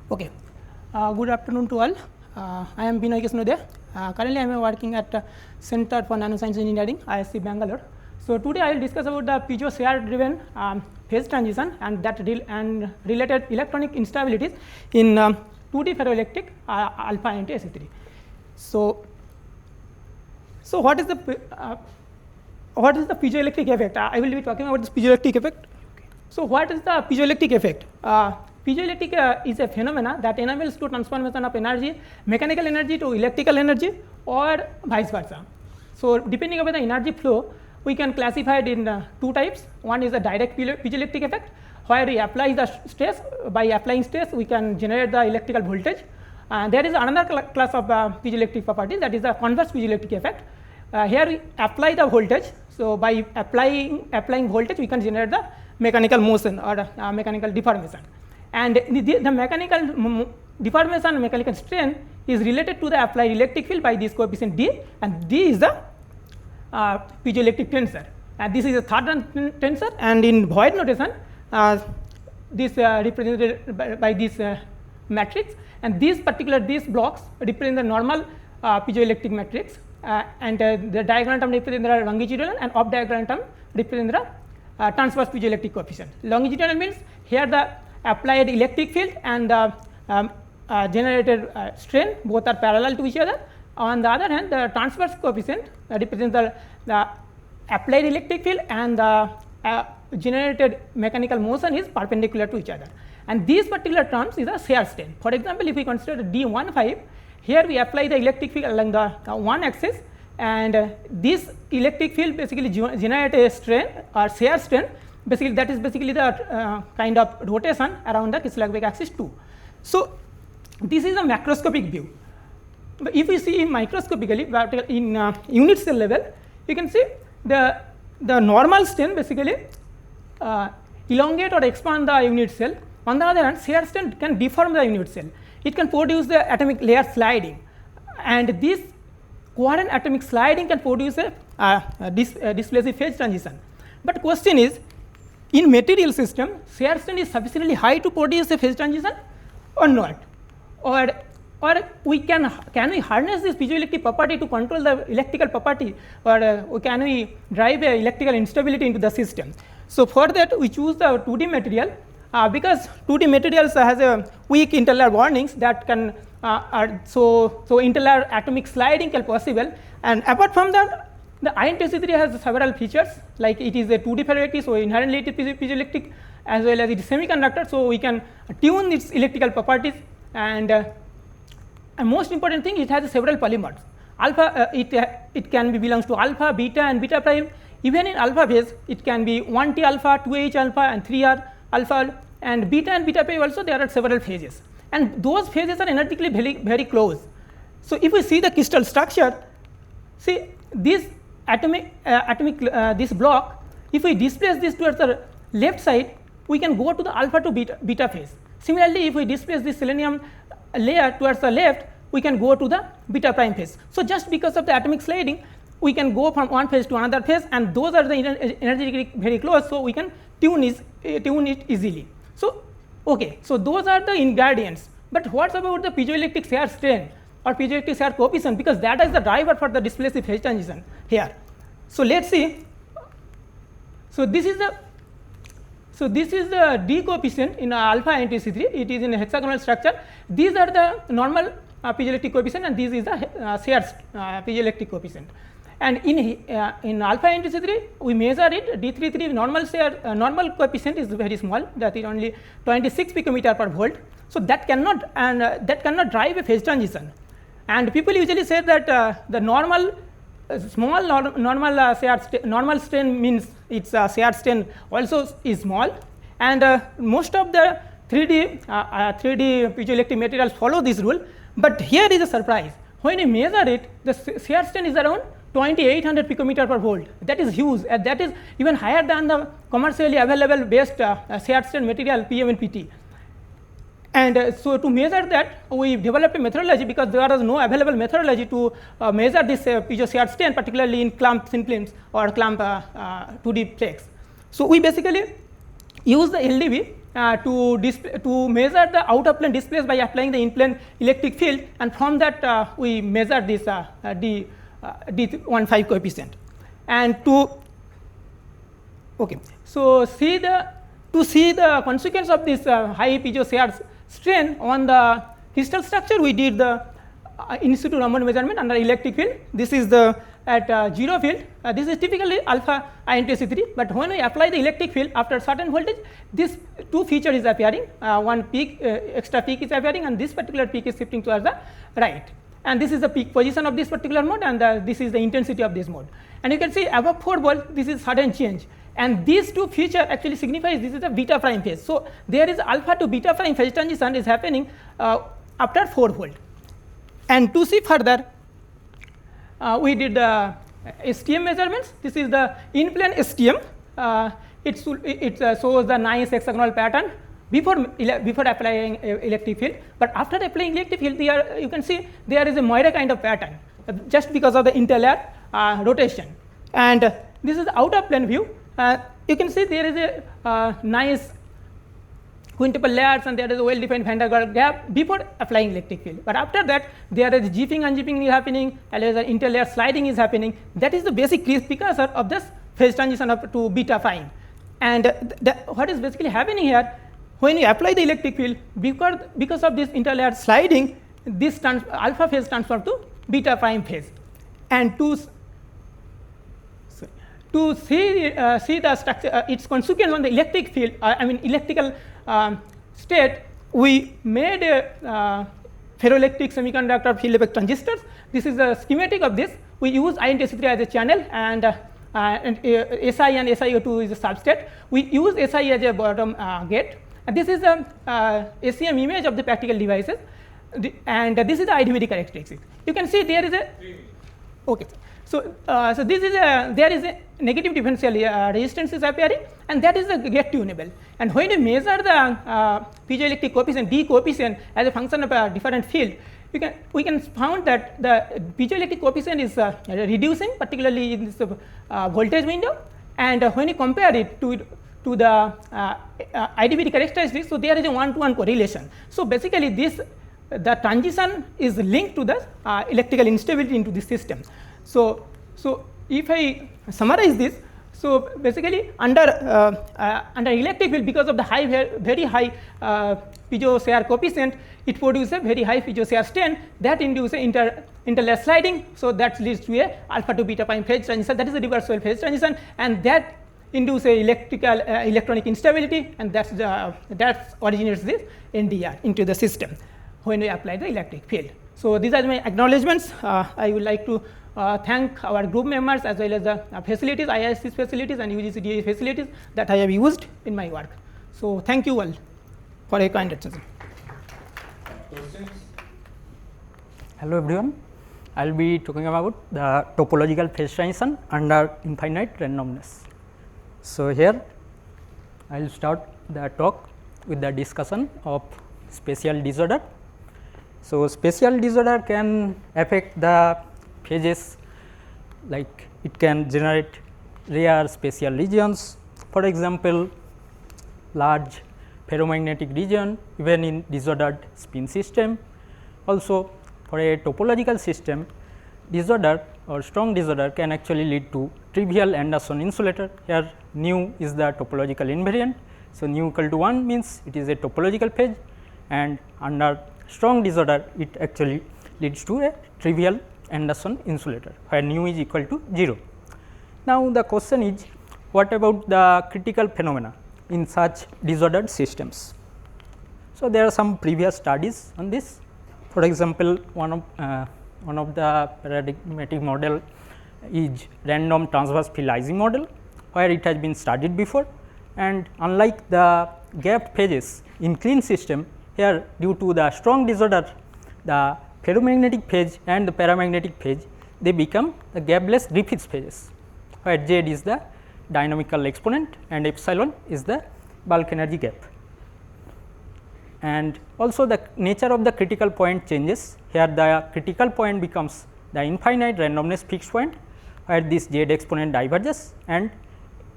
Okay. Good afternoon to all. I am Binoy Kisnode. Currently, I am working at Center for Nanoscience Engineering, ISC Bangalore. So today, I will discuss about the piezo-shear-driven phase transition and that related electronic instabilities in 2D ferroelectric alpha into Sc3. So what is the piezoelectric effect? I will be talking about this piezoelectric effect. So what is the piezoelectric effect? Piezoelectric is a phenomena that enables to transformation of energy, mechanical energy to electrical energy, or vice versa. So depending upon the energy flow, we can classify it in two types. One is a direct piezoelectric effect, where we apply the stress. By applying stress, we can generate the electrical voltage. There is another class of piezoelectric properties, that is the converse piezoelectric effect. Here we apply the voltage. So by applying voltage, we can generate the mechanical motion or mechanical deformation. And the mechanical deformation, mechanical strain is related to the applied electric field by this coefficient d, and d is the piezoelectric tensor. And this is a third tensor, and in void notation, this represented by this matrix, and these blocks represent the normal piezoelectric matrix, and the diagonal term represent the longitudinal, and off diagonal term represent the transverse piezoelectric coefficient. Longitudinal means here the applied electric field and generated strain both are parallel to each other. On the other hand, the transverse coefficient represents the applied electric field, and the generated mechanical motion is perpendicular to each other. And these particular terms is a shear strain. For example, if we consider D15, here we apply the electric field along the one axis, and this electric field basically generate a strain or shear strain. Basically, that is basically the kind of rotation around the Kissel-Ackberg axis 2. So this is a macroscopic view. But if we see microscopically, in unit cell level, you can see the normal strain basically elongate or expand the unit cell. On the other hand, shear strain can deform the unit cell. It can produce the atomic layer sliding, and this coherent atomic sliding can produce a displacive phase transition. But question is, in material system, shear strain is sufficiently high to produce a phase transition or not? Or we can we harness this piezoelectric property to control the electrical property, or can we drive a electrical instability into the system? So for that, we choose the 2D material, because 2D materials has a weak interlayer warnings that can so interlayer atomic sliding can possible. And apart from that, the INT-Sc3 has several features, like it is a 2D ferroelectric, so inherently it is piezoelectric, as well as it is semiconductor, so we can tune its electrical properties. And most important thing, it has several polymers. Alpha, it can be belongs to alpha, beta, and beta prime. Even in alpha phase, it can be 1T alpha, 2H alpha, and 3R alpha, and beta and beta prime also there are several phases, and those phases are energetically very close. So if we see the crystal structure, see this this block, if we displace this towards the left side, we can go to the alpha to beta phase. Similarly, if we displace this selenium layer towards the left, we can go to the beta prime phase. So just because of the atomic sliding, we can go from one phase to another phase, and those are the energetically very close, so we can tune it easily. So okay, so those are the ingredients. But what about the piezoelectric shear strain or piezoelectric shear coefficient, because that is the driver for the displacive phase transition here. So let's see. So this is the D coefficient in alpha INT-Sc3. It is in a hexagonal structure. These are the normal piezoelectric coefficient, and this is the shear piezoelectric coefficient. And in alpha INT-Sc3, we measure it. D33 normal coefficient is very small, that is only 26 picometer per volt. So that cannot drive a phase transition. And people usually say that the normal strain means its shear strain also is small, and most of the 3D piezoelectric materials follow this rule. But here is a surprise. When you measure it, the shear strain is around 2800 picometer per volt. That is huge, and that is even higher than the commercially available best shear strain material PM and PT. And so to measure that, we developed a methodology, because there was no available methodology to measure this piezo shear strain, particularly in clamp thin films or clamp 2D flakes. So we basically use the LDV to measure the out of plane displaced by applying the in plane electric field, and from that we measure this D15 coefficient. And to see the consequence of this high piezo shear strain on the crystal structure, we did the in situ Raman measurement under electric field. This is the at 0 field. This is typically alpha INTSC3, but when we apply the electric field after certain voltage, this two feature is appearing. One peak, extra peak is appearing, and this particular peak is shifting towards the right. And this is the peak position of this particular mode, and this is the intensity of this mode. And you can see above 4 volt, this is sudden change. And these two feature actually signifies this is a beta prime phase. So there is alpha to beta prime phase transition is happening after 4 volt. And to see further, we did the STM measurements. This is the in plane STM. It shows the nice hexagonal pattern before applying electric field. But after applying electric field, you can see there is a Moira kind of pattern just because of the interlayer rotation. And this is the out of plane view. You can see there is a nice quintuple layers, and there is a well defined van der Waals gap before applying electric field. But after that, there is jipping and unjipping is happening, and there is an interlayer sliding is happening. That is the basic precursor of this phase transition up to beta prime. And what is basically happening here, when you apply the electric field, because of this interlayer sliding, this alpha phase transfer to beta prime phase. And to see the structure, its consequence on the electric field, electrical state, we made a ferroelectric semiconductor field effect transistors. This is the schematic of this. We use INTSC3 as a channel, and Si and SiO2 is a substrate. We use Si as a bottom gate. And this is the ACM image of the practical devices, and this is the IDVD characteristics. You can see there is a So this is there is a negative differential resistance is appearing, and that is the gate tunable. And when you measure the piezoelectric coefficient D coefficient as a function of a different field, we can found that the piezoelectric coefficient is reducing, particularly in this voltage window. And when you compare it to the IDVD characteristics, so there is a 1-to-1 correlation. So basically, the transition is linked to the electrical instability into the system. So if I summarize this, so basically under electric field, because of the very high piezo shear coefficient, it produces a very high piezo shear strain that induces interlayer sliding. So that leads to a alpha to beta prime phase transition. That is a reversible phase transition, and that induces electronic instability, and that originates this NDR into the system when we apply the electric field. So these are my acknowledgements. I would like to thank our group members as well as the facilities, IISC's facilities and UGCDA facilities that I have used in my work. So thank you all for your kind attention. Questions? Hello everyone. I will be talking about the topological phase transition under infinite randomness. So here I will start the talk with the discussion of spatial disorder. So spatial disorder can affect the phases, like it can generate rare spatial regions, for example large ferromagnetic region even in disordered spin system. Also for a topological system, disorder or strong disorder can actually lead to trivial Anderson insulator. Here nu is the topological invariant. So nu equal to 1 means it is a topological phase, and under strong disorder it actually leads to a trivial Anderson insulator where nu is equal to 0. Now the question is, what about the critical phenomena in such disordered systems? So there are some previous studies on this. For example, one of the paradigmatic model is random transverse field Ising model, where it has been studied before, and unlike the gap phases in clean system, here due to the strong disorder, the ferromagnetic phase and the paramagnetic phase, they become the gapless Griffiths phases, where Z is the dynamical exponent and epsilon is the bulk energy gap. And also the nature of the critical point changes. Here the critical point becomes the infinite randomness fixed point, where this Z exponent diverges and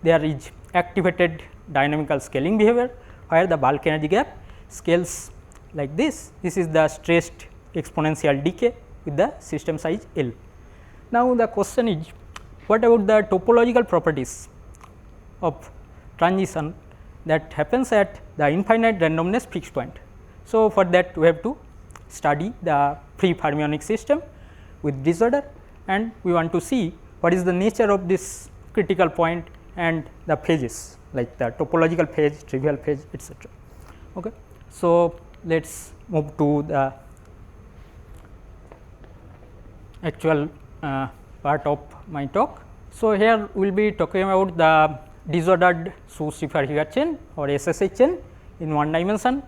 there is activated dynamical scaling behavior, where the bulk energy gap scales like this. This is the stressed exponential decay with the system size L. Now, the question is, what about the topological properties of transition that happens at the infinite randomness fixed point? So, for that we have to study the free fermionic system with disorder, and we want to see what is the nature of this critical point and the phases like the topological phase, trivial phase, etc. Okay. So, let us move to the actual part of my talk. So, here we will be talking about the disordered Schuh-Schiffer-Heger chain or SSH chain in one dimension.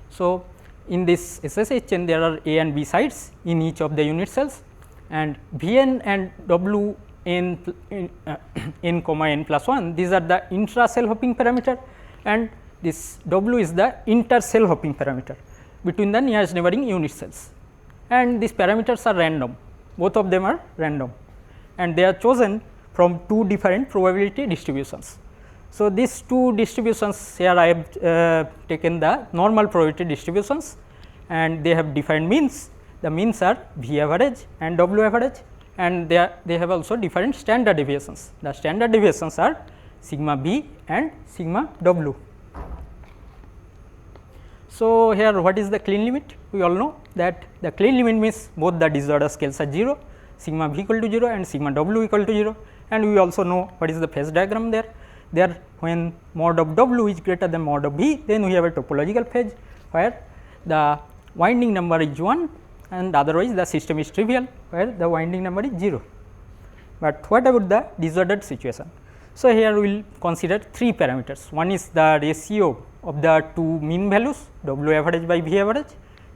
So, in this SSH chain there are A and B sides in each of the unit cells, and Vn and Wn n comma n plus 1, these are the intra cell hopping parameter, and this W is the inter cell hopping parameter between the nearest neighboring unit cells, and these parameters are random, both of them are random, and they are chosen from two different probability distributions. So, these two distributions here I have taken the normal probability distributions, and they have different means. The means are V average and W average, and they have also different standard deviations. The standard deviations are sigma B and sigma W. So, here what is the clean limit? We all know that the clean limit means both the disorder scales are 0, sigma V equal to 0 and sigma W equal to 0, and we also know what is the phase diagram there. There, when mod of W is greater than mod of V, then we have a topological phase where the winding number is 1 and otherwise the system is trivial where the winding number is 0. But what about the disordered situation? So, here we will consider three parameters. One is the ratio of the two mean values W average by V average,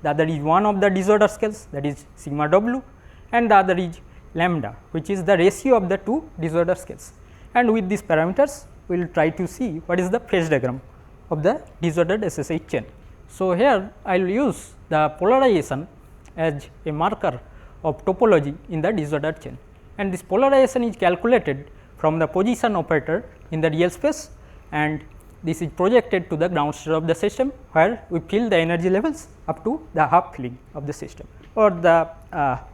the other is one of the disorder scales, that is sigma W, and the other is lambda, which is the ratio of the two disorder scales. And with these parameters we will try to see what is the phase diagram of the disordered SSH chain. So, here I will use the polarization as a marker of topology in the disordered chain, and this polarization is calculated from the position operator in the real space, and this is projected to the ground state of the system where we fill the energy levels up to the half filling of the system, or the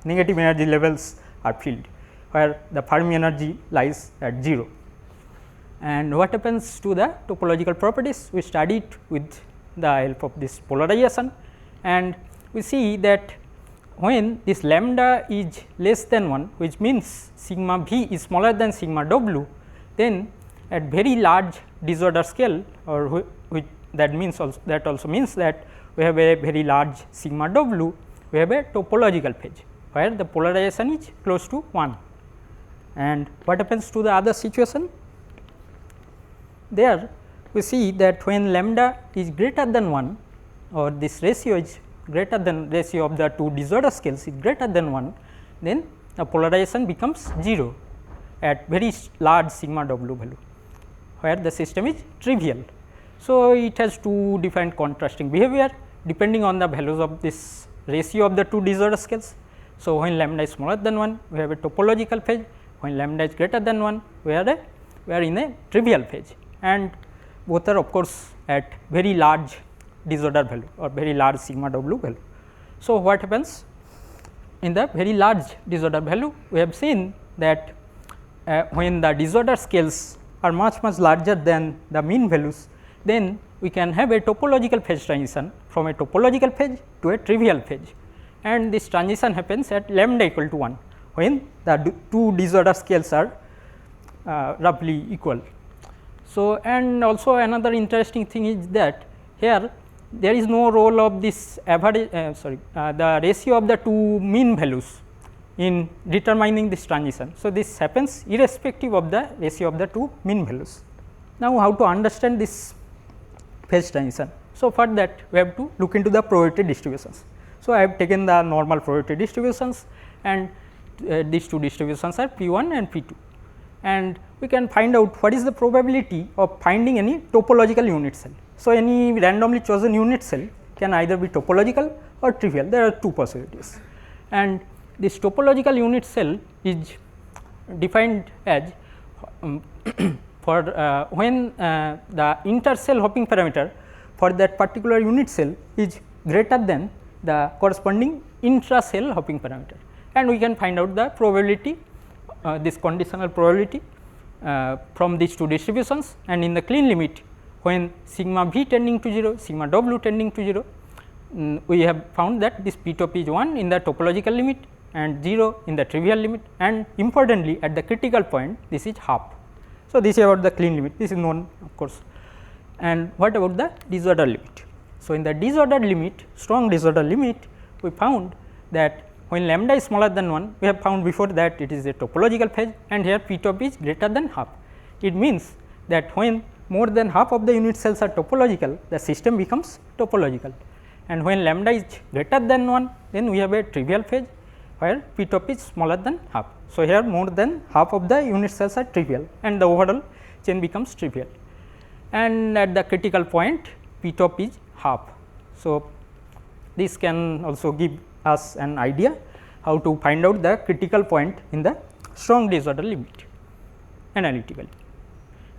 negative energy levels are filled where the Fermi energy lies at 0. And what happens to the topological properties? We study it with the help of this polarization, and we see that when this lambda is less than 1, which means sigma V is smaller than sigma W, then at very large disorder scale, or which that means also means that we have a very large sigma W, we have a topological phase where the polarization is close to 1. And what happens to the other situation? There we see that when lambda is greater than 1, or this ratio is greater than ratio of the two disorder scales is greater than 1, then the polarization becomes 0 at very large sigma W value where the system is trivial. So, it has two different contrasting behavior depending on the values of this ratio of the two disorder scales. So, when lambda is smaller than 1, we have a topological phase, when lambda is greater than 1, we are in a trivial phase, and both are of course at very large disorder value or very large sigma W value. So, what happens in the very large disorder value? We have seen that when the disorder scales are much larger than the mean values, then we can have a topological phase transition from a topological phase to a trivial phase, and this transition happens at lambda equal to 1 when the two disorder scales are roughly equal. So, and also another interesting thing is that here there is no role of this average the ratio of the two mean values in determining this transition. So, this happens irrespective of the ratio of the two mean values. Now, how to understand this phase transition? So, for that we have to look into the probability distributions. So, I have taken the normal probability distributions, and these two distributions are P1 and P2, and we can find out what is the probability of finding any topological unit cell. So, any randomly chosen unit cell can either be topological or trivial. There are two possibilities, and this topological unit cell is defined as for when the inter cell hopping parameter for that particular unit cell is greater than the corresponding intra cell hopping parameter, and we can find out the probability, this conditional probability from these two distributions. And in the clean limit, when sigma v tending to 0, sigma w tending to 0, we have found that this p top is 1 in the topological limit and 0 in the trivial limit, and importantly at the critical point this is half. So, this is about the clean limit, this is known of course. And what about the disorder limit? So, in the disorder limit, strong disorder limit, we found that when lambda is smaller than 1, we have found before that it is a topological phase, and here p top is greater than half. It means that when more than half of the unit cells are topological, the system becomes topological, and when lambda is greater than 1, then we have a trivial phase where p top is smaller than half. So, here more than half of the unit cells are trivial and the overall chain becomes trivial, and at the critical point p top is half. So, this can also give us an idea how to find out the critical point in the strong disorder limit analytically.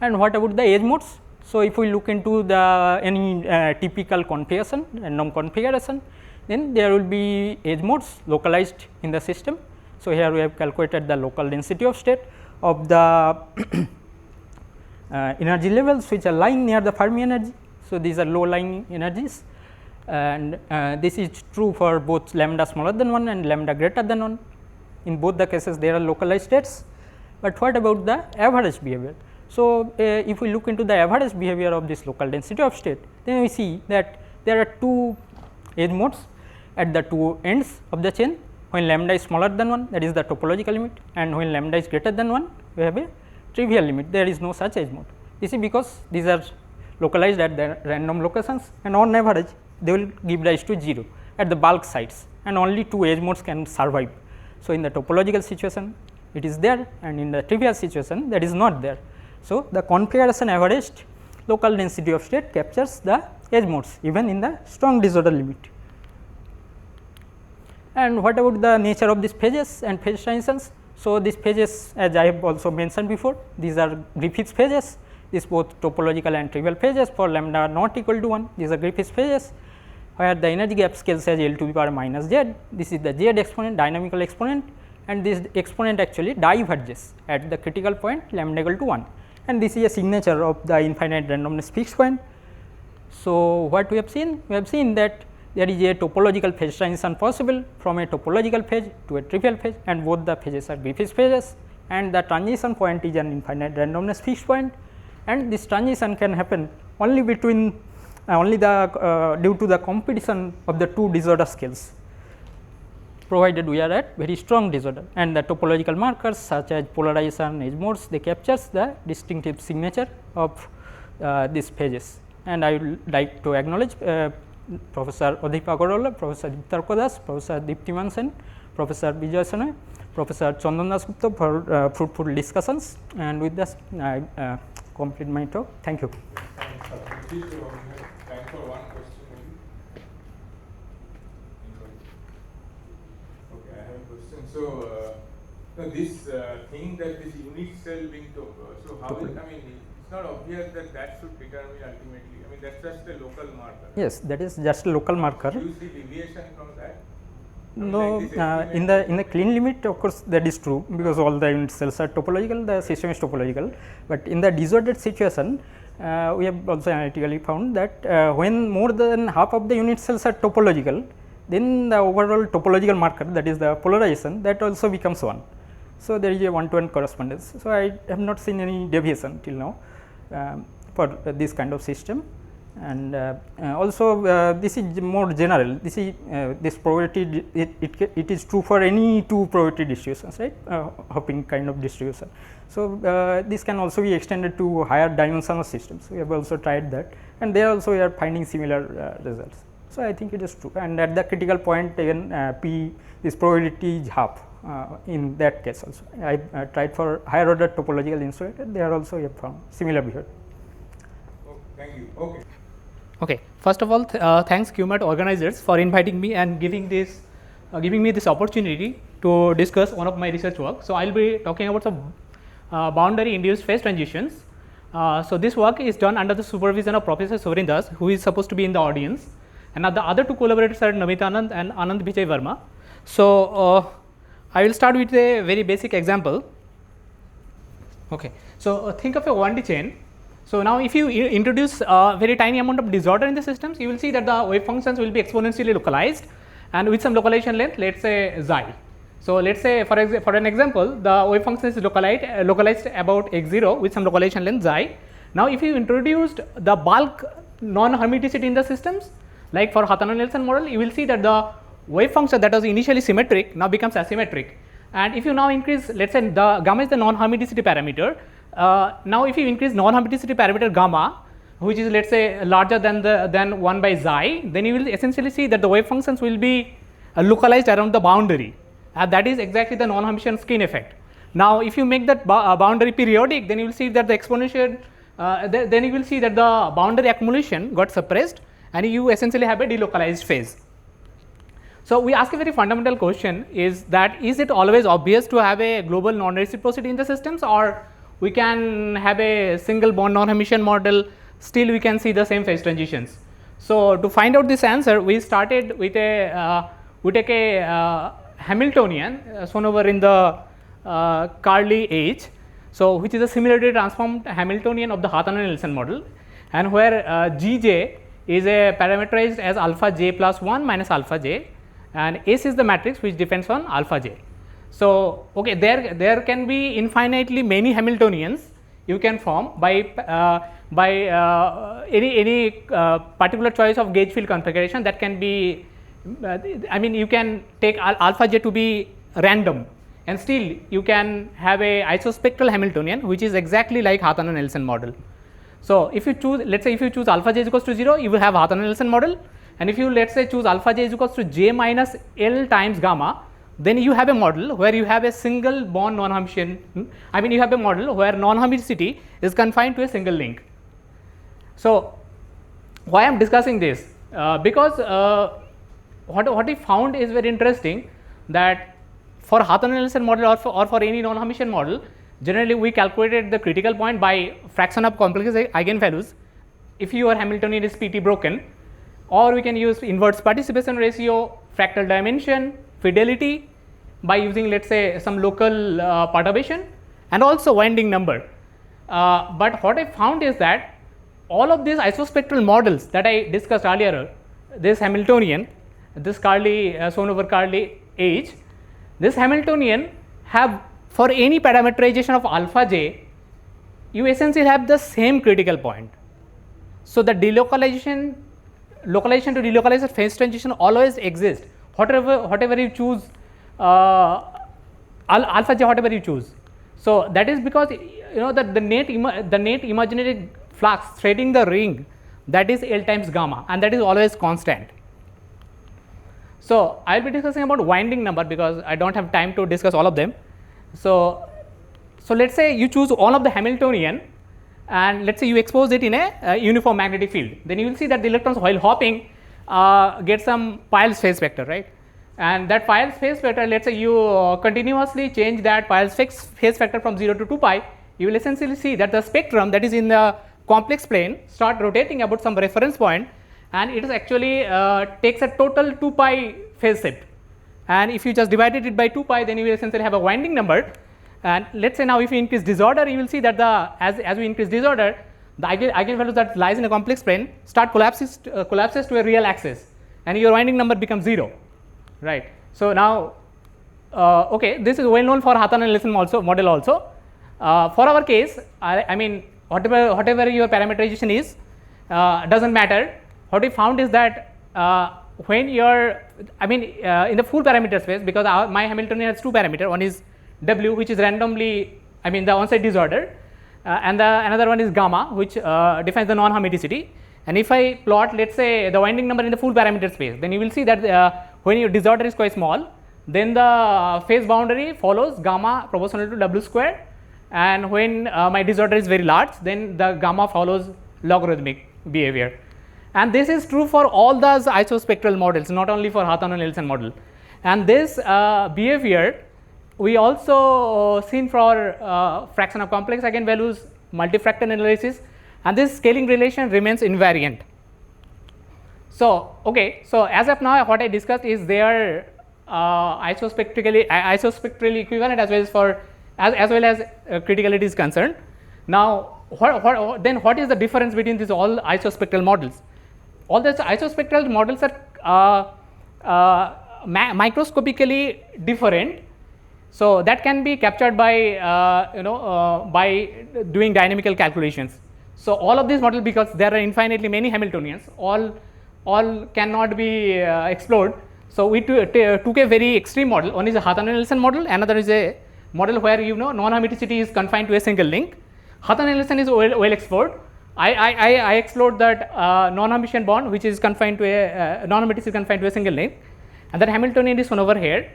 And what about the edge modes? So, if we look into the any typical configuration, random configuration, then there will be edge modes localized in the system. So, here we have calculated the local density of state of the energy levels which are lying near the Fermi energy. So, these are low lying energies, and this is true for both lambda smaller than 1 and lambda greater than 1. In both the cases there are localized states, but what about the average behavior? So, if we look into the average behavior of this local density of state, then we see that there are two edge modes at the two ends of the chain. When lambda is smaller than 1, that is the topological limit, and when lambda is greater than 1, we have a trivial limit, there is no such edge mode. This is because these are localized at the random locations, and on average they will give rise to 0 at the bulk sites, and only two edge modes can survive. So, in the topological situation it is there, and in the trivial situation that is not there. So, the configuration averaged local density of state captures the edge modes even in the strong disorder limit. And what about the nature of these phases and phase transitions? So, these phases, as I have also mentioned before, these are Griffiths phases, these both topological and trivial phases for lambda not equal to 1, these are Griffiths phases, where the energy gap scales as L to the power minus z. This is the z exponent, dynamical exponent, and this exponent actually diverges at the critical point lambda equal to 1, and this is a signature of the infinite randomness fixed point. So, what we have seen? We have seen that there is a topological phase transition possible from a topological phase to a trivial phase, and both the phases are Griffiths phases, and the transition point is an infinite randomness fixed point, and this transition can happen only between due to the competition of the two disorder scales, provided we are at very strong disorder, and the topological markers such as polarization, edge modes, they captures the distinctive signature of these phases. And I would like to acknowledge Professor Odhipa Gorola, Professor Tarko Das, Professor Dipti Mansen, Professor Vijay Sonoy, Professor Chandan Das Gupta for fruitful discussions, and with this I complete my talk. Thank you. Time for one question maybe. Okay, I have a question. So, this thing that this unit cell being so how is, I mean, it's not obvious that that should determine ultimately, I mean, that's just a local marker. Yes, that is just a local marker. Do you see deviation from that? No, Like in the clean limit, of course, that is true, because all the unit cells are topological, the system is topological. But in the disordered situation, we have also analytically found that when more than half of the unit cells are topological, then the overall topological marker, that is the polarization, that also becomes 1. So, there is a one-to-one correspondence. So, I have not seen any deviation till now for this kind of system. And also this is more general, this is this probability, it is true for any two probability distributions, right, hopping kind of distribution. So, this can also be extended to higher dimensional systems. We have also tried that, and there also we are finding similar results. So, I think it is true, and at the critical point even p, this probability is half in that case also. I tried for higher order topological insulator, there also we have found similar behavior. Oh, thank you. Okay. Okay, first of all, thanks QMAT organizers for inviting me and giving me this opportunity to discuss one of my research work. So, I will be talking about some boundary induced phase transitions So this work is done under the supervision of Professor Sorin Das, who is supposed to be in the audience, and the other two collaborators are Namita Anand and Anand Vijay Verma. So I will start with a very basic example. Okay, so think of a 1D chain. So now if you introduce a very tiny amount of disorder in the systems, you will see that the wave functions will be exponentially localized, and with some localization length, let's say xi. So let's say for an example, the wave function is localized about x0 with some localization length xi. Now if you introduced the bulk non-hermiticity in the systems, like for Hathana-Nelson model, you will see that the wave function that was initially symmetric now becomes asymmetric. And if you now increase, let's say the gamma is the non-hermiticity parameter. Now if you increase non-hermiticity parameter gamma, which is let's say larger than 1 by xi, then you will essentially see that the wave functions will be localized around the boundary. That is exactly the non-Hermitian skin effect. Now if you make that boundary periodic, then you will see that the exponential, then you will see that the boundary accumulation got suppressed, and you essentially have a delocalized phase. So we ask a very fundamental question, is that is it always obvious to have a global non-reciprocity in the systems, or we can have a single bond non-Hermitian model, still we can see the same phase transitions. So to find out this answer, we started with we take a Hamiltonian shown over in the curly H, so which is a similarly transformed Hamiltonian of the Hathana-Nelson model, and where Gj is a parameterized as alpha j plus 1 minus alpha j, and S is the matrix which depends on alpha j. So okay, there can be infinitely many Hamiltonians you can form by any particular choice of gauge field configuration that can be, I mean you can take alpha j to be random, and still you can have a isospectral Hamiltonian which is exactly like Hathana-Nelson model. So if you choose, let's say if you choose alpha j is equals to 0, you will have Hathana-Nelson model, and if you let's say choose alpha j is equals to j minus L times gamma, then you have a model where you have a single bond non-Hermitian, I mean you have a model where non-Hermiticity is confined to a single link. So why I am discussing this? Because what we found is very interesting, that for Hathana-Nelson model or for any non-Hermitian model, generally we calculated the critical point by fraction of complex eigenvalues if your Hamiltonian is PT broken, or we can use inverse participation ratio, fractal dimension, fidelity by using let's say some local perturbation, and also winding number. But what I found is that all of these isospectral models that I discussed earlier, this Hamiltonian, this curly shown over curly H, this Hamiltonian have, for any parameterization of alpha j, you essentially have the same critical point. So the localization to delocalized phase transition always exists, whatever you choose, alpha j whatever you choose. So that is because you know that the net imaginary flux threading the ring, that is L times gamma, and that is always constant. So I will be discussing about winding number because I don't have time to discuss all of them. So let's say you choose all of the Hamiltonian, and let's say you expose it in a uniform magnetic field, then you will see that the electrons while hopping get some Peierls phase vector, right? And that Peierls phase vector, let's say you continuously change that Peierls phase vector from 0 to 2 pi, you will essentially see that the spectrum that is in the complex plane start rotating about some reference point, and it is actually takes a total 2 pi phase shift, and if you just divided it by 2 pi, then you will essentially have a winding number. And let's say now if you increase disorder, you will see that as we increase disorder, the eigenvalues that lies in a complex plane start collapses to a real axis, and your winding number becomes 0, right? So now okay, this is well known for Hathana-Nelson model also. For our case, I mean whatever your parameterization is doesn't matter. What we found is that when you're, I mean in the full parameter space, because my Hamiltonian has two parameters, one is W, which is randomly, I mean the on-site disorder, and another one is gamma, which defines the non-hermiticity. And if I plot, let's say the winding number in the full parameter space, then you will see that when your disorder is quite small, then the phase boundary follows gamma proportional to W square, and when my disorder is very large, then the gamma follows logarithmic behavior. And this is true for all those isospectral models, not only for Hathana-Nelson model. And this behavior we also seen for fraction of complex eigenvalues multifractal analysis, and this scaling relation remains invariant. So, okay, so as of now what I discussed is they are isospectrally equivalent as well as criticality is concerned. Now, what is the difference between these all isospectral models? All these isospectral models are microscopically different, so that can be captured by by doing dynamical calculations. So all of these models, because there are infinitely many Hamiltonians, all cannot be explored. So we took a very extreme model. One is a Hutton-Nielsen model, another is a model where non-hermiticity is confined to a single link. Hutton-Nielsen is well explored. I explored that non-Hermitian bond, which is confined to a non-hermiticity is confined to a single link, and that Hamiltonian is one over here.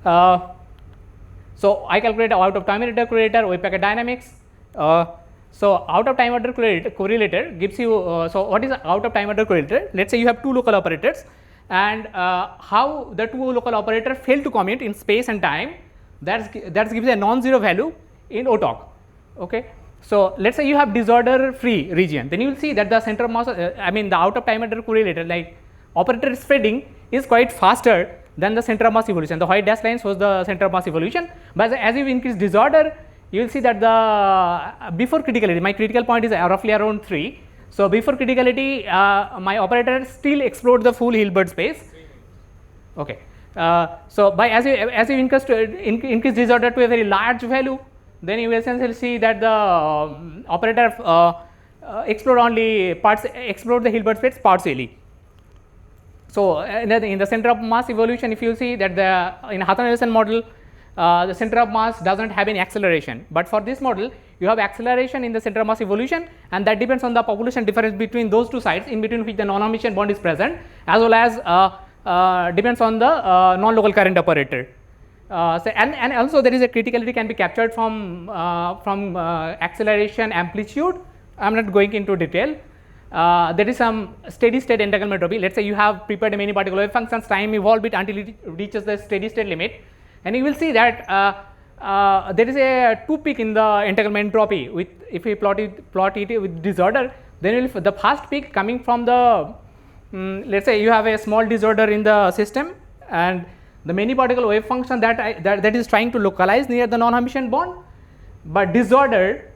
So I calculate out of time order correlator, wave packet dynamics. So out of time order correlator gives you. So what is out of time order correlator? Let's say you have two local operators, and how the two local operators fail to commute in space and time. That gives a non-zero value in OTOC. Okay. So let's say you have disorder free region, then you will see that the center of mass, the out of time order correlator, like operator spreading, is quite faster than the center of mass evolution. The white dash line shows the center of mass evolution, but as you increase disorder, you will see that the before criticality, my critical point is roughly around 3. So before criticality, my operator still explored the full Hilbert space. Okay. So by as you increase disorder to a very large value, then you will essentially see that the operator explore the Hilbert space partially. So in the center of mass evolution, if you see that in Hutton-Nielsen model, the center of mass doesn't have any acceleration, but for this model you have acceleration in the center of mass evolution, and that depends on the population difference between those two sites in between which the non-Hermitian bond is present, as well as depends on the non-local current operator. And also there is a criticality can be captured from acceleration amplitude. I am not going into detail. There is some steady state entanglement entropy. Let's say you have prepared many particle wave functions, time evolve it until it reaches the steady state limit, and you will see that there is a 2 peak in the entanglement entropy. With if we plot it with disorder, then the first peak coming from the let's say you have a small disorder in the system, and the many particle wave function that is trying to localize near the non-Hermitian bond, but disorder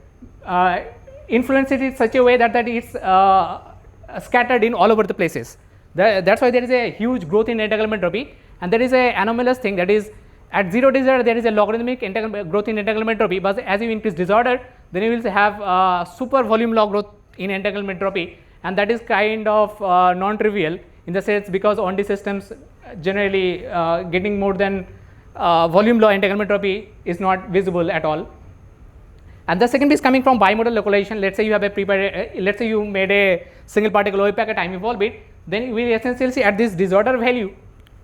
influences it in such a way that it's scattered in all over the places. That's why there is a huge growth in entanglement entropy, and there is a anomalous thing, that is at zero disorder there is a logarithmic growth in entanglement entropy, but as you increase disorder, then you will have super volume law growth in entanglement entropy, and that is kind of non-trivial in the sense because 1D systems generally getting more than volume law entanglement entropy is not visible at all. And the second is coming from bimodal localization. Let's say you have let's say you made a single particle wave packet time evolve bit, then we essentially see at this disorder value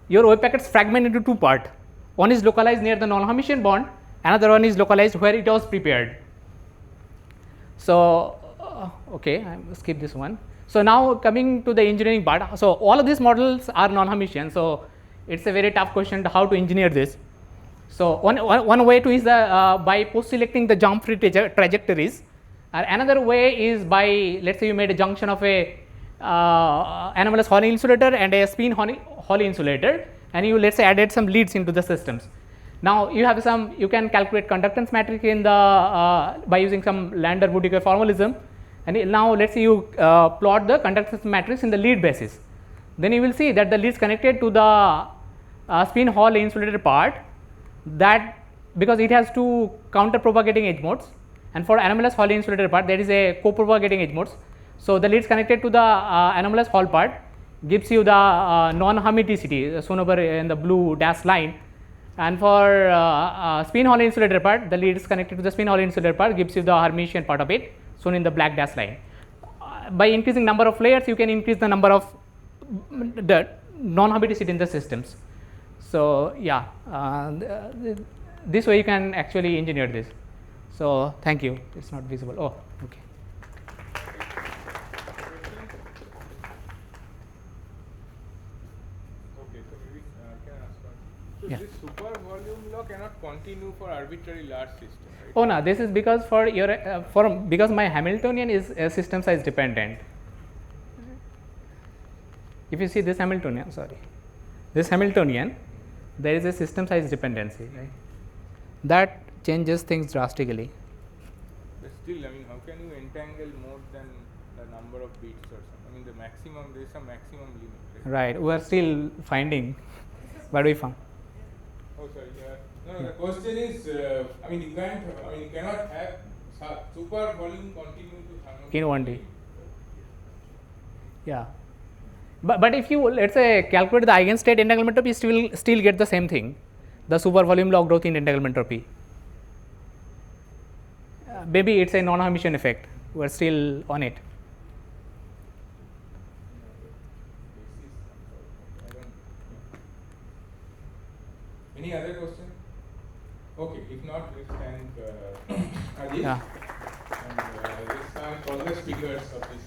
your wave packets fragment into 2 parts. One is localized near the non-Hermitian bond, another one is localized where it was prepared. So okay, I will skip this one. So now coming to the engineering part. So all of these models are non-Hermitian, so it's a very tough question how to engineer this. So one way to is by post-selecting the jump-free trajectories. Another way is by, let's say you made a junction of a anomalous Hall insulator and a spin Hall insulator, and you let's say added some leads into the systems. Now you have you can calculate conductance matrix in the by using some Lander-Boudicca formalism. And now let's say you plot the conductance matrix in the lead basis, then you will see that the leads connected to the spin Hall insulator part, that because it has 2 counter propagating edge modes, and for anomalous Hall insulator part there is a co-propagating edge modes. So the leads connected to the anomalous Hall part gives you the non-hermiticity shown over in the blue dash line, and for spin Hall insulator part the leads connected to the spin Hall insulator part gives you the Hermitian part of it shown in the black dash line. By increasing number of layers you can increase the number of the non-hermiticity in the systems. So yeah, this way you can actually engineer this. So thank you. It's not visible. Oh, okay. Okay, so maybe can I ask one? So Yeah. this super volume law cannot continue for arbitrary large system, right? Oh no, this is because for your because my Hamiltonian is system size dependent. If you see this Hamiltonian, this Hamiltonian, there is a system size dependency, right? That changes things drastically. But still, I mean, how can you entangle more than the number of bits or something? I mean, the maximum, there is a maximum limit, right? Right, we are still finding, but we found. Oh, sorry. No, the question is, I mean, you can't, I mean, you cannot have super volume continue to thermal In 1D. Yeah. But if you let's say calculate the eigenstate entanglement entropy, you still get the same thing, the super volume log growth in entanglement entropy. Maybe it's a non-Hermitian effect. We're still on it. Any other question? Okay, if not, let's thank Ajit Yeah. and let's thank all the speakers of this